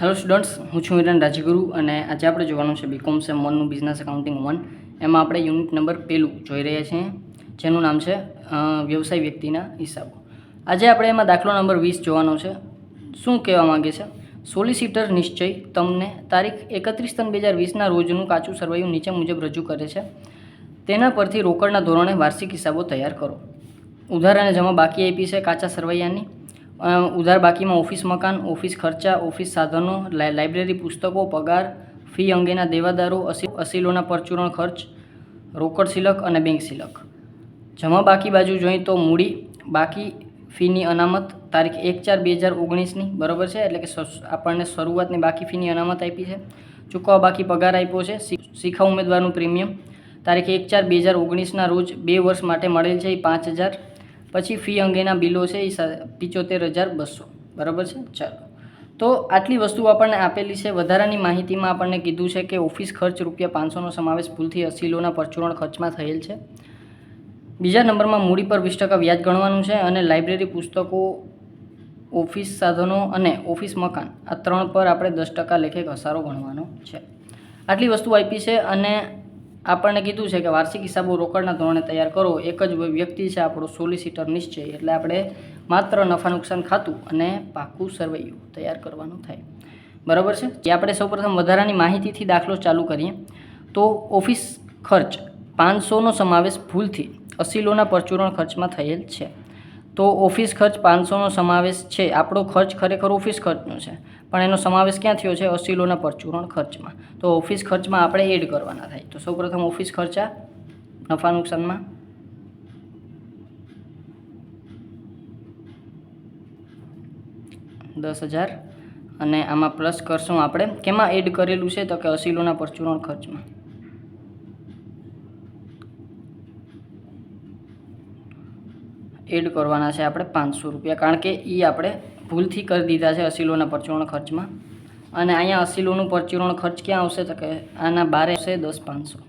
Hello students, હું છું હિરેન રાજગુરુ અને આજે આપણે જોવાનું છે બીકોમ સેમ 1નું બિઝનેસ એકાઉન્ટિંગ 1. એમાં આપણે યુનિટ નંબર 1 જોઈ રહ્યા છીએ, જેનું નામ છે વ્યવસાય વ્યક્તિના હિસાબો. આજે આપણે એમાં દાખલો નંબર 20 જોવાનો છે. શું કહેવા માંગે છે? સોલિસિટર નિશ્ચય તમને તારીખ 31/3/2020ના રોજનું કાચું સરવૈયું નીચે મુજબ રજૂ કરે છે. તેના પરથી રોકડના ધોરણે વાર્ષિક હિસાબો તૈયાર કરો. ઉધાર અને જમા બાકી આપી છે કાચા સરવૈયાની. ઉધાર બાકીમાં ઓફિસ મકાન, ઓફિસ ખર્ચા, ઓફિસ સાધનો, લાઇબ્રેરી પુસ્તકો, પગાર, ફી અંગેના દેવાદારો, અસીલોના પરચુરણ ખર્ચ, રોકડ સિલક અને બેંક સિલક. જમા બાકી બાજુ જોઈએ તો મૂડી બાકી ફીની અનામત તારીખ 1/4/2019ની, બરાબર છે, એટલે કે આપણને શરૂઆતની બાકી ફીની અનામત આપી છે. ચૂકવવા બાકી પગાર આપ્યો છે. શિખા ઉમેદવારનું પ્રીમિયમ તારીખ 1/4/2019ના રોજ 2 વર્ષ માટે મળેલ છે, એ 5,000. પછી ફી અંગેના બિલો છે એ 75,200, બરાબર છે. ચાલો, તો આટલી વસ્તુઓ આપણને આપેલી છે. વધારાની માહિતીમાં આપણને કીધું છે કે ઓફિસ ખર્ચ ₹500નો સમાવેશ ભૂલથી અસીલોના પરચુરણ ખર્ચમાં થયેલ છે. બીજા નંબરમાં મૂડી પર 20% વ્યાજ ગણવાનું છે અને લાઇબ્રેરી પુસ્તકો, ઓફિસ સાધનો અને ઓફિસ મકાન, આ 3 પર આપણે 10% લેખે ઘસારો ગણવાનો છે. આટલી વસ્તુ આપી છે અને આપણને કીધું છે કે વાર્ષિક હિસાબો રોકડના ધોરણે તૈયાર કરો. એક જ વ્યક્તિ છે આપણો સોલિસિટર નિશ્ચય, એટલે આપણે માત્ર નફા નુકસાન ખાતું અને પાકું સરવૈયું તૈયાર કરવાનું થાય, બરાબર છે. એ આપણે સૌપ્રથમ વધારાની માહિતીથી દાખલો ચાલુ કરીએ તો ઓફિસ ખર્ચ 500નો સમાવેશ ભૂલથી અસીલોના પરચુરણ ખર્ચમાં થયેલ છે. તો ઓફિસ ખર્ચ 500નો સમાવેશ છે. આપણો ખર્ચ ખરેખર ઓફિસ ખર્ચનો છે, પણ એનો સમાવેશ ક્યાં થયો છે? અસીલોના પરચુરણ ખર્ચમાં. તો ઓફિસ ખર્ચમાં આપણે એડ કરવાના થાય. તો સૌપ્રથમ ઓફિસ ખર્ચા નફા નુકસાનમાં 10,000 અને આમાં પ્લસ કરશું આપણે. કેમાં એડ કરેલું છે? તો કે અસીલોના પરચુરણ ખર્ચમાં. એડ કરવાના છે આપણે ₹500, કારણ કે એ આપણે ભૂલથી કરી દીધા છે અસીલોના પરચુરણ ખર્ચમાં. અને અહીંયા અસીલોનું પરચુરણ ખર્ચ ક્યાં આવશે? તો કે આના બારે આવશે 10,500,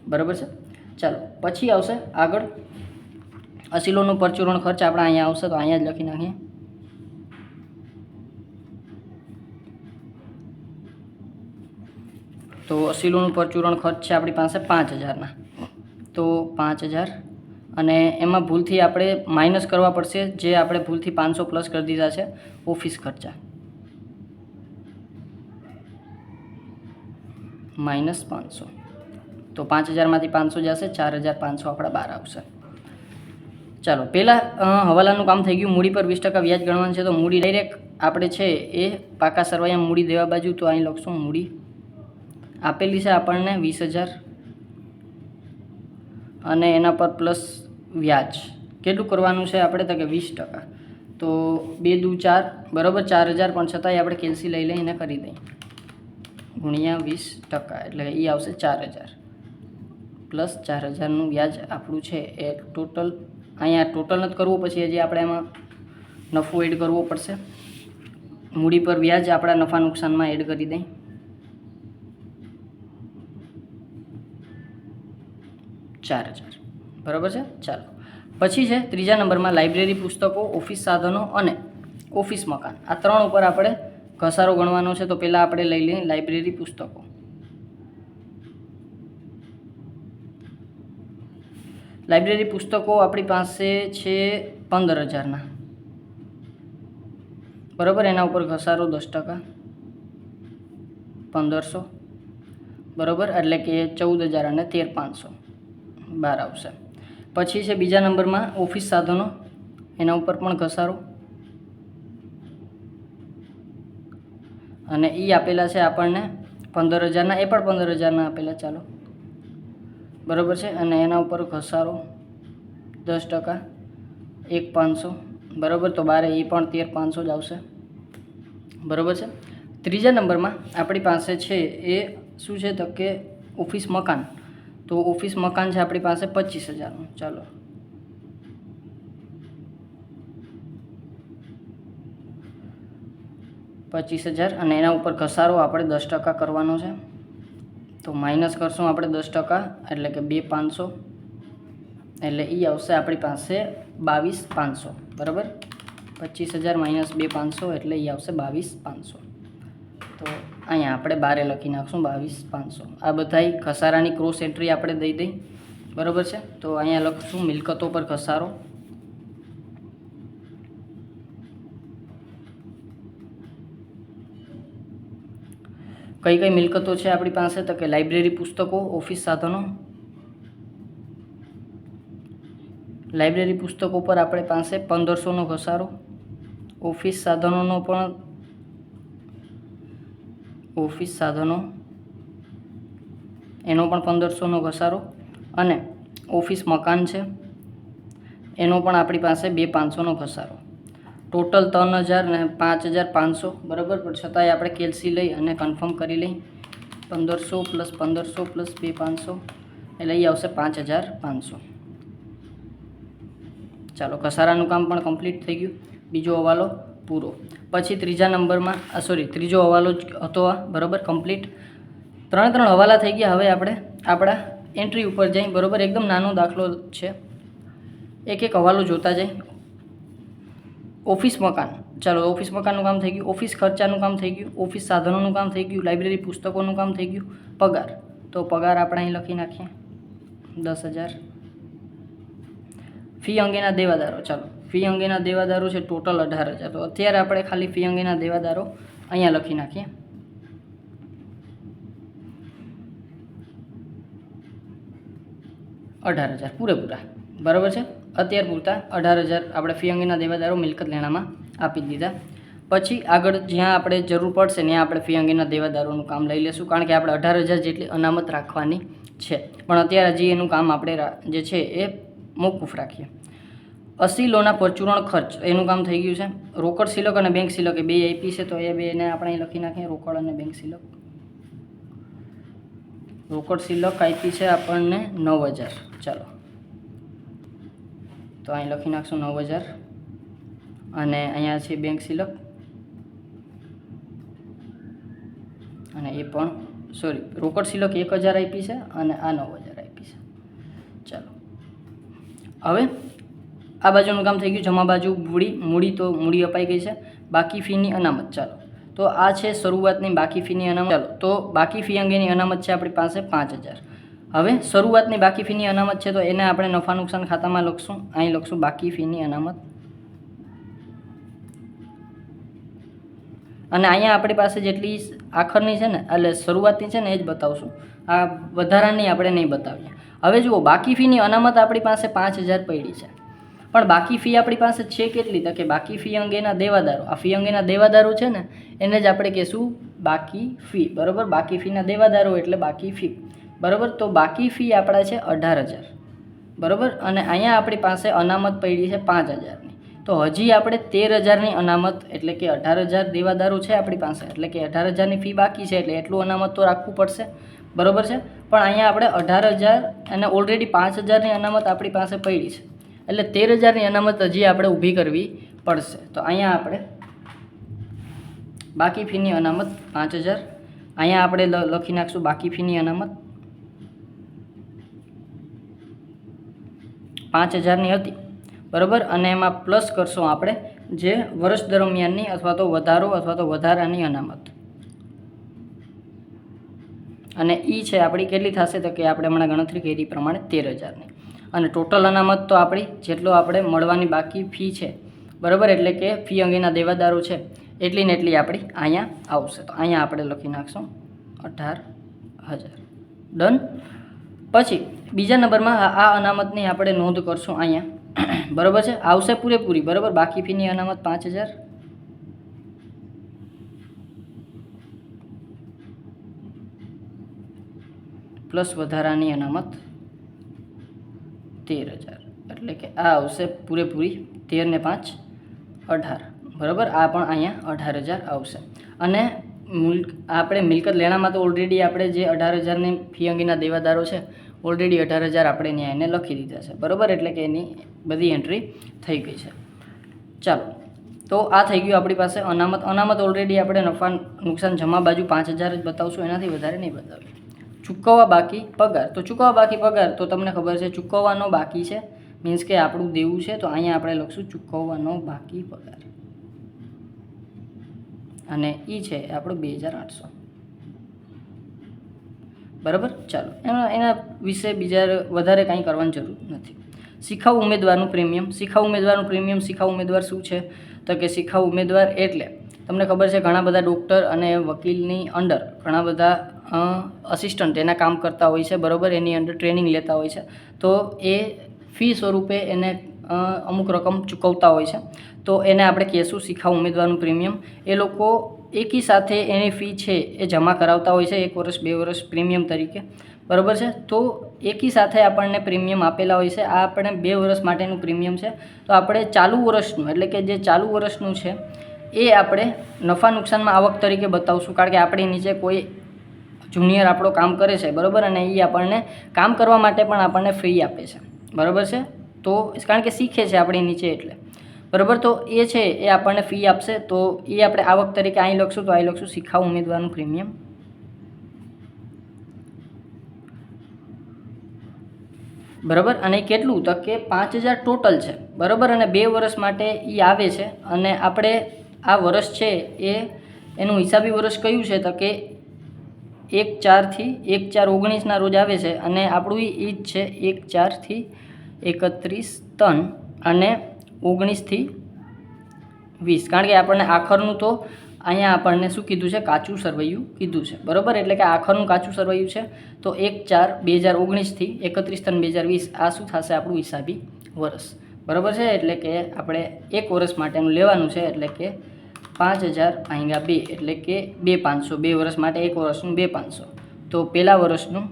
બરાબર છે. ચાલો, પછી આવશે આગળ અસીલોનું પરચુરણ ખર્ચ આપણે અહીંયા આવશે, તો અહીંયા જ લખી નાખીએ. તો અસીલોનું પરચુરણ ખર્ચ છે આપણી પાસે 5,000ના. તો 5,000 અને એમાં ભૂલથી આપણે માઇનસ કરવા પડશે, જે આપણે ભૂલથી 500 પ્લસ કરી દીધા છે ઓફિસ ખર્ચા, -500. તો 5,000માંથી 500 જશે, 4,500 આપણા બહાર આવશે. ચાલો, પહેલાં હવાલાનું કામ થઈ ગયું. મૂડી પર 20% વ્યાજ ગણવાનું છે. તો મૂડી ડાયરેક્ટ આપણે છે એ પાકા સરવૈયા મૂડી દેવા બાજુ, તો અહીં લખશું મૂડી આપેલી છે આપણને 20,000 અને એના પર પ્લસ વ્યાજ કેટલું કરવાનું છે આપણે? તો કે 20%. તો 2 દુ 4, બરાબર, 4,000, પણ છતાંય આપણે કેલ્સી લઈ લઈને કરી દઈએ ગુણ્યા 20%, એટલે એ આવશે 4,000 પ્લસ 4,000નું વ્યાજ આપણું છે એ ટોટલ. અહીંયા ટોટલ નથી કરવું, પછી હજી આપણે એમાં નફો એડ કરવો પડશે. મૂડી પર વ્યાજ આપણા નફા નુકસાનમાં એડ કરી દઈએ. 4,000, બરાબર છે. ચાલો, પછી છે ત્રીજા નંબરમાં લાઇબ્રેરી પુસ્તકો, ઓફિસ સાધનો અને ઓફિસ મકાન, આ 3 ઉપર આપણે ઘસારો ગણવાનો છે. તો પહેલાં આપણે લઈ લઈએ લાઇબ્રેરી પુસ્તકો. લાઇબ્રેરી પુસ્તકો આપણી પાસે છે 15,000ના, બરાબર. એના ઉપર ઘસારો 10%, 1,500, બરાબર, એટલે કે 14,000 અને 13,500 બહાર આવશે. પછી છે બીજા નંબરમાં ઓફિસ સાધનો, એના ઉપર પણ ઘસારો, અને એ આપેલા છે આપણને 15,000ના, એ પણ 15,000ના આપેલા. ચાલો, બરાબર છે. અને એના ઉપર ઘસારો 10%, 1,500, બરાબર. તો બારે એ પણ 13,500 જ આવશે, બરાબર છે. ત્રીજા નંબરમાં આપણી પાસે છે એ શું છે? તો કે ઓફિસ મકાન. તો ઓફિસ મકાન છે આપણી પાસે 25,000નું. ચાલો, $25,000 અને એના ઉપર ઘસારો આપણે 10% કરવાનો છે. તો માઇનસ કરશું આપણે 10%, એટલે કે 2,500, એટલે એ આવશે આપણી પાસે 22,500, બરાબર. 25,000 માઇનસ 2,500 એટલે એ આવશે 22,500. તો અહીંયા આપણે બારે લખી નાખશું 22,500. આ બધાય ઘસારાની ક્રોસ એન્ટ્રી આપણે દઈ દઈ, બરાબર છે. તો અહીંયા લખશું મિલકતો પર ઘસારો. કઈ કઈ મિલકતો છે આપણી પાસે? તો કે લાઇબ્રેરી પુસ્તકો, ઓફિસ સાધનો. લાઇબ્રેરી પુસ્તકો પર આપણી પાસે 1,500નો ઘસારો. ઓફિસ સાધનોનો પણ એનો પણ 1,500નો ઘસારો. અને ઓફિસ મકાન છે એનો પણ આપણી પાસે 2,500નો ઘસારો. ટોટલ 3,000 ને 5,500, બરાબર. પણ છતાંય આપણે કેલ્સી લઈ અને કન્ફર્મ કરી લઈ. 1,500 પ્લસ 1,500 પ્લસ 2,500 એટલે એ આવશે 5,500. ચાલો, ઘસારાનું કામ પણ કમ્પ્લીટ થઈ ગયું. બીજો હવાલો પૂરો. પછી ત્રીજા નંબરમાં ત્રીજો હવાલો જ હતો આ, બરાબર, કમ્પ્લીટ. 3 હવાલા થઈ ગયા. હવે આપણે આપણા એન્ટ્રી ઉપર જઈ, બરાબર. એકદમ નાનો દાખલો છે, એક હવાલો જોતા જઈ. ઓફિસ મકાન, ચાલો, ઓફિસ મકાનનું કામ થઈ ગયું. ઓફિસ ખર્ચાનું કામ થઈ ગયું. ઓફિસ સાધનોનું કામ થઈ ગયું. લાઇબ્રેરી પુસ્તકોનું કામ થઈ ગયું. પગાર, તો પગાર આપણે અહીં લખી નાખીએ 10,000. ફી અંગેના દેવાદારો, ચાલો, ફી અંગેના દેવાદારો છે ટોટલ 18,000. તો અત્યારે આપણે ખાલી ફી અંગેના દેવાદારો અહીંયા લખી નાખીએ. 18,000 પૂરેપૂરા, બરાબર છે. અત્યાર પૂરતા 18,000 આપણે ફી અંગેના દેવાદારો મિલકત લેણામાં આપી દીધા. પછી આગળ જ્યાં આપણે જરૂર પડશે ત્યાં આપણે ફી અંગેના દેવાદારોનું કામ લઈ લેશું, કારણ કે આપણે 18,000 જેટલી અનામત રાખવાની છે. પણ અત્યારે હજી એનું કામ આપણે જે છે એ મોકૂફ રાખીએ. 80 લોના પરચુરણ ખર્ચ, એનું કામ થઈ ગયું છે. રોકડ સિલક અને બેંક સિલક એ બે આપી છે, તો એ બેને આપણે અહીં લખી નાખીએ, રોકડ અને બેંક સિલક. રોકડ સિલક આપી છે આપણને 9,000. ચાલો, તો અહીં લખી નાખશું 9,000. અને અહીંયા છે બેંક સિલક, અને એ પણ રોકડ સિલક 1,000 આપી છે અને આ 9,000 આપી છે. ચાલો, હવે આ બાજુનું કામ થઈ ગયું. જમા બાજુ મૂડી તો મૂડી અપાઈ ગઈ છે. બાકી ફીની અનામત, ચાલો, તો આ છે શરૂઆતની બાકી ફીની અનામત. ચાલો, તો બાકી ફી અંગેની અનામત છે આપણી પાસે 5,000. હવે શરૂઆતની બાકી ફીની અનામત છે, તો એને આપણે નફા નુકસાન ખાતામાં લખશું. અહીં લખશું બાકી ફીની અનામત. અને અહીંયા આપણી પાસે જેટલી આખરની છે ને, એટલે શરૂઆતની છે ને, એ જ બતાવશું. આ વધારાની આપણે નહીં બતાવીએ. હવે જુઓ, બાકી ફીની અનામત આપણી પાસે 5,000 પડી છે. પણ બાકી ફી આપણી પાસે છે કેટલી? તો કે બાકી ફી અંગેના દેવાદારો. આ ફી અંગેના દેવાદારો છે ને, એને જ આપણે કહીશું બાકી ફી, બરાબર. બાકી ફીના દેવાદારો એટલે બાકી ફી, બરાબર. તો બાકી ફી આપણા છે 18,000, બરાબર. અને અહીંયા આપણી પાસે અનામત પડી છે 5,000ની. તો હજી આપણે 13,000ની અનામત, એટલે કે 18,000 દેવાદારો છે આપણી પાસે, એટલે કે 18,000ની ફી બાકી છે, એટલે એટલું અનામત તો રાખવું પડશે, બરાબર છે. પણ અહીંયા આપણે 18,000 અને ઓલરેડી 5,000ની અનામત આપણી પાસે પડી છે, એટલે 13,000ની અનામત હજી આપણે ઊભી કરવી પડશે. તો અહીંયા આપણે બાકી ફીની અનામત 5,000, અહીંયા આપણે લખી નાખશું બાકી ફીની અનામત 5,000ની હતી, બરાબર. અને એમાં પ્લસ કરશું આપણે જે વર્ષ દરમિયાનની અથવા તો વધારો અથવા તો વધારાની અનામત. અને એ છે આપણી કેટલી થશે? તો કે આપણે હમણાં ગણતરી કરી પ્રમાણે 13,000ની. અને ટોટલ અનામત તો આપણી જેટલો આપણે મળવાની બાકી ફી છે, બરાબર, એટલે કે ફી અંગેના દેવાદારો છે, એટલી ને એટલી આપણી અહીંયા આવશે. તો અહીંયા આપણે લખી નાખશું 18,000. ડન. પછી બીજા નંબરમાં આ અનામતની આપણે નોંધ કરશું અહીંયા, બરાબર છે. આવશે પૂરેપૂરી, બરાબર. બાકી ફીની અનામત 5,000 પ્લસ વધારાની અનામત 13,000, એટલે કે આ આવશે પૂરેપૂરી 13 ને 5 18, બરાબર. આ પણ અહીંયા 18,000 આવશે. અને આપણે મિલકત લેણામાં તો ઓલરેડી આપણે જે 18,000ની ફી અંગેના દેવાદારો છે, ઓલરેડી 18,000 આપણે ન્યાયને લખી દીધા છે, બરાબર. એટલે કે એની બધી એન્ટ્રી થઈ ગઈ છે. ચાલો, તો આ થઈ ગયું આપણી પાસે અનામત ઓલરેડી આપણે નફા નુકસાન જમા બાજુ 5,000 જ બતાવશું, એનાથી વધારે નહીં બતાવીએ. ચૂકવવા બાકી પગાર, તો ચૂકવવા બાકી પગાર તો તમને ખબર છે ચૂકવવાનો બાકી છે મીન્સ કે આપણું દેવું છે, તો અહીંયા આપણે લખશું ચૂકવવાનો બાકી પગાર, અને એ છે આપણો 2800. બરાબર. ચાલો એના વિશે બીજા વધારે કાંઈ કરવાની જરૂર નથી. શિખાઉ ઉમેદવારનું પ્રીમિયમ. શિખાઉ ઉમેદવારનું પ્રીમિયમ. શિખાઉ ઉમેદવાર શું છે? તો કે શિખાઉ ઉમેદવાર એટલે તમને ખબર છે ઘણા બધા ડૉક્ટર અને વકીલની અંડર ઘણા બધા અસિસ્ટન્ટ એના કામ કરતા હોય છે. બરાબર. એની અંડર ટ્રેનિંગ લેતા હોય છે, તો એ ફી સ્વરૂપે એને અમુક રકમ ચૂકવતા હોય છે, તો એને આપણે કહેશું શિખાઉ ઉમેદવારનું પ્રીમિયમ. એ લોકો એકી સાથે એની ફી છે એ જમા કરાવતા હોય છે 1 વર્ષ 2 વર્ષ પ્રીમિયમ તરીકે. બરાબર છે. તો એકી સાથે આપણને પ્રીમિયમ આપેલા હોય છે. આ આપણે 2 વર્ષ માટેનું પ્રીમિયમ છે. તો આપણે ચાલુ વર્ષનું એટલે કે જે ચાલુ વર્ષનું છે એ આપણે નફા નુકસાનમાં આવક તરીકે બતાવશું, કારણ કે આપણી નીચે કોઈ જુનિયર આપણો કામ કરે છે. બરાબર. અને એ આપણને કામ કરવા માટે પણ આપણને ફ્રી આપે છે. બરાબર છે. તો કારણ કે શીખે છે આપણી નીચે એટલે. બરાબર. તો એ છે એ આપણને ફી આપશે, તો એ આપણે આવક તરીકે અહીં લખશું. તો અહીં લખશું શિખાઉ ઉમેદવારનું પ્રીમિયમ. બરાબર. અને કેટલું? તો કે 5000 ટોટલ છે. બરાબર. અને 2 વર્ષ માટે એ આવે છે, અને આપણે આ વર્ષ છે એ એનું હિસાબી વર્ષ કયું છે? તો કે 1/4/19 રોજ આવે છે, અને આપણું એ જ છે 1/4/31 અને 19/20, કારણ કે આપણને આખરનું તો અહીંયા આપણને શું કીધું છે? કાચું સરવૈયું કીધું છે. બરાબર. એટલે કે આખરનું કાચું સરવૈયું છે, તો 1/4/2019 થી 31/3/2020 આ શું થશે? આપણું હિસાબી વર્ષ. બરાબર છે. એટલે કે આપણે 1 વર્ષ માટેનું લેવાનું છે, એટલે કે 5000 × 2 એટલે કે 2500. 2 વર્ષ માટે 1 વર્ષનું 2500. તો પહેલા વર્ષનું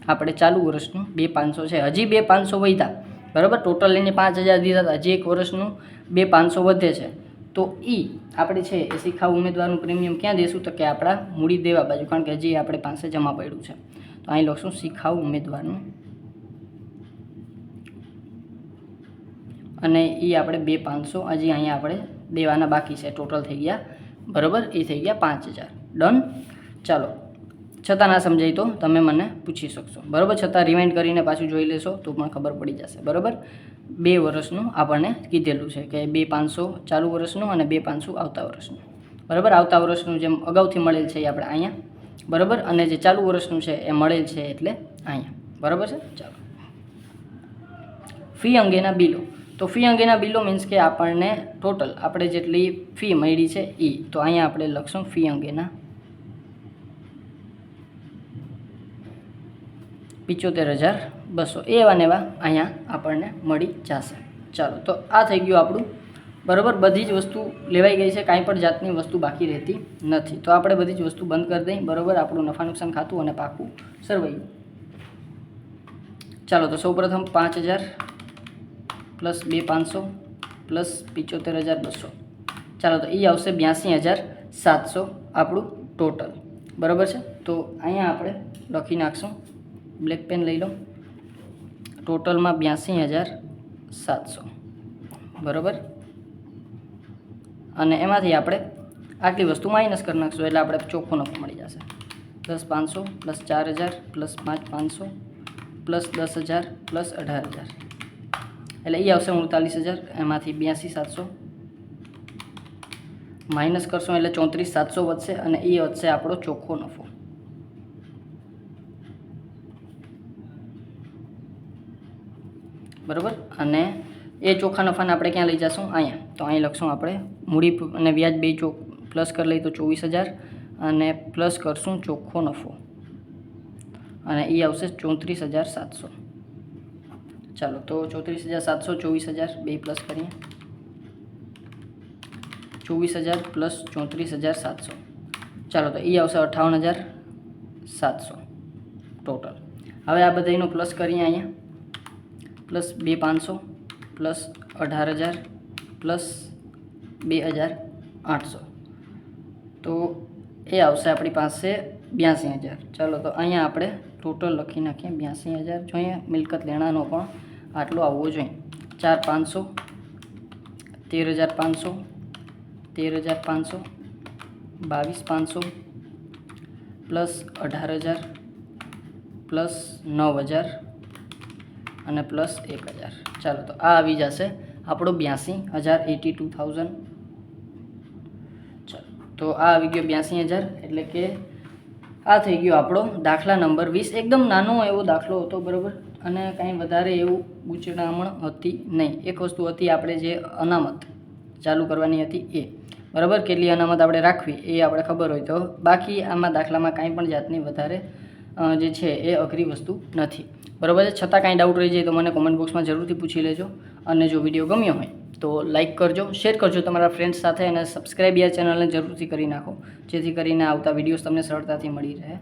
આપણે ચાલુ વર્ષનું 2500 છે. હજી 2500 વધ્યા. બરાબર. ટોટલ લઈને 5000 દીધા, હજી 1 વર્ષનું 2500 વધે છે. તો એ આપણે છે એ શિખાઉ ઉમેદવારનું પ્રીમિયમ ક્યાં દેશું? તો કે આપણા મૂડી દેવા બાજુ, કારણ કે હજી આપણે પાસે જમા પડ્યું છે. તો અહીં લખશું શિખાઉ ઉમેદવારનું, અને એ આપણે 2500 હજી અહીંયા આપણે દેવાના બાકી છે. ટોટલ થઈ ગયા. બરાબર. એ થઈ ગયા 5000. ડન. ચાલો, છતાં ના સમજાય તો તમે મને પૂછી શકશો. બરાબર. છતાં રિમાઇન્ડ કરીને પાછું જોઈ લેશો તો પણ ખબર પડી જશે. બરાબર. 2 વર્ષનું આપણને કીધેલું છે કે 2500 ચાલુ વર્ષનું અને 2500 આવતા વર્ષનું. બરાબર. આવતા વર્ષનું જેમ અગાઉથી મળેલ છે એ આપણે અહીંયા. બરાબર. અને જે ચાલુ વર્ષનું છે એ મળેલ છે એટલે અહીંયા. બરાબર છે. ચાલો, ફી અંગેના બિલો. તો ફી અંગેના બિલો મીન્સ કે આપણને ટોટલ આપણે જેટલી ફી મળી છે એ, તો અહીંયા આપણે લખશું ફી અંગેના 75200. એવા ને એવા અહીંયા આપણને મળી જશે. ચાલો, તો આ થઈ ગયું આપણું. બરાબર. બધી જ વસ્તુ લેવાઈ ગઈ છે, કાંઈ પણ જાતની વસ્તુ બાકી રહેતી નથી. તો આપણે બધી જ વસ્તુ બંધ કરી દઈએ. બરાબર. આપણું નફા નુકસાન ખાતું અને પાકું સરવૈયું. ચાલો, તો સૌપ્રથમ 5000 પ્લસ 2500 પ્લસ 75200. ચાલો, તો એ આવશે 82700 આપણું ટોટલ. બરાબર છે. તો અહીંયા આપણે લખી નાખશું. બ્લેક પેન લઈ લો. ટોટલમાં 82700. બરાબર. અને એમાંથી આપણે આટલી વસ્તુ માઇનસ કરી નાખશું, એટલે આપણે ચોખ્ખો નફો મળી જશે. Plus 500 plus 4000 plus 5500 plus 10000 plus 18000, એટલે એ આવશે 39000. એમાંથી 82700 માઇનસ કરશો એટલે 34700 વધશે, અને એ વધશે આપણો ચોખ્ખો નફો. બરાબર. અને એ ચોખ્ખા નફાને આપણે ક્યાં લઈ જશું? અહીંયા. તો અહીં લખશું આપણે મૂડી અને વ્યાજ બે પ્લસ કરી લઈએ તો 24000, અને પ્લસ કરશું ચોખ્ખો નફો, અને એ આવશે 34700. ચાલો, તો 34700 24000 બે પ્લસ કરીએ. 24000 પ્લસ 34700. ચાલો, તો એ આવશે 58700 ટોટલ. હવે આ બધાનો પ્લસ કરીએ અહીંયા. પ્લસ 2500 પ્લસ 18000 પ્લસ 2800, તો એ આવશે આપણી પાસે 82000. ચાલો, તો અહીંયા આપણે ટોટલ લખી નાખીએ 82000. જોઈએ મિલકત લેણાનો પણ આટલો આવવો જોઈએ. 4500 13500 13500 22500 પ્લસ 18000 પ્લસ 9000 અને પ્લસ 1000. ચાલો તો આ આવી જશે આપણો 82,000 82,000. ચાલો તો આ આવી ગયો 82,000 એટલે કે આ થઈ ગયો આપણો દાખલા નંબર 20. એકદમ નાનો એવો દાખલો હતો બરાબર, અને કાંઈ વધારે એવું ગૂંચવણ હતી નહીં. એક વસ્તુ હતી આપણે જે અનામત ચાલુ કરવાની હતી એ બરાબર, કેટલી અનામત આપણે રાખવી એ આપણે ખબર હોય તો. બાકી આમાં દાખલામાં કાંઈ પણ જાતની વધારે જે છે એ અઘરી વસ્તુ નથી બરાબર છે. છતાં કાંઈ ડાઉટ રહી જાય તો મને કોમેન્ટ બોક્સમાં જરૂરથી પૂછી લેજો. અને જો વિડીયો ગમ્યો હોય તો લાઇક કરજો, શેર કરજો તમારા ફ્રેન્ડ્સ સાથે, અને સબસ્ક્રાઈબ આ ચેનલને જરૂરથી કરી નાખો, જેથી કરીને આવતા વિડીયોઝ તમને સરળતાથી મળી રહે.